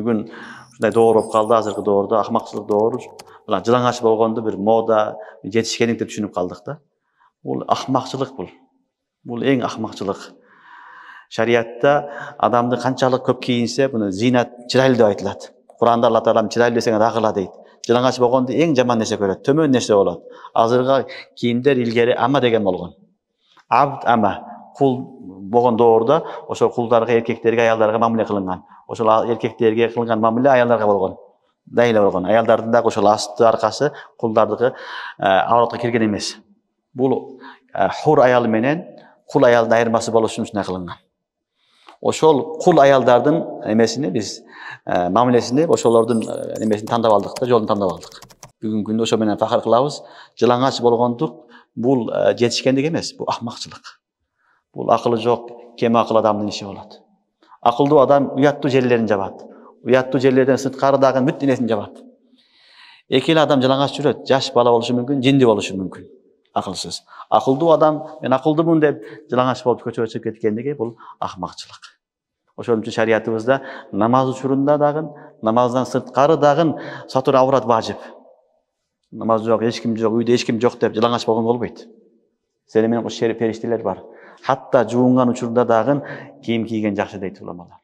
бүгүн ушундай доор болуп калды, азыркы доордо акмакчылык доору. Мына жылаңач болгонду бир мода, жетишкендик деп түшүнүп калдык да. Бул акмакчылык бул. Бул эң акмакчылык. Шариатта адамды канчалык көп кийинсе, буну зинат, чырайлуу деп айтылат. Куранда Алла Таалам чырайлуу десең дагыла дейт. Жылаңач болгонду эң жаман нерсе көрөт, төмөн нерсе болот. Азыркы кийимдер илгери ама деген болгон. Абд ама, кул болгон доордо ошо кулдарга, эркектерге, аялдарга мамиле кылынган. Ошол эркектерге кылынган мамиле аялдарга болгон. Дайла болгон. Аялдардын дагы ошол асты аркасы кулдардыкы авратка кирген эмес. Бул хур аял менен кул аялдын айырмасы болуш үчүн ушундай кылынган. Ошол кул аялдардын эмесини биз мамилесини ошолордун эмесин тандап алдык да, жолун тандап алдык. Бүгүнкү күндө ошо менен фахыр кылабыз. Жылаңач болгондук бул жетишкендик эмес, бул акмакчылык. Бул акылы жок, кем акыл адамдын иши болот. Акылдуу адам уяттуу жерлерин жабат. Уяттуу жерлерден сырткары дагы бүт денесин жабат. Эки эле адам жылаңач жүрөт, жаш бала болушу мүмкүн, жинди болушу мүмкүн. Акылсыз. Акылдуу адам, мен акылдуумун деп жылаңач болуп көчөгө чыгып кеткендиги бул акмакчылык. Ошон үчүн шариятыбызда намаз учурунда дагы, намаздан сырткары дагы сатыр аврат важип. Намаз жок, эч ким жок, үйдө эч ким жок деп жылаңач болгон болбойт. Сени менен периштелер бар. Хатта жуунган учурда дагы кийим кийген жакшы дейт уламалар.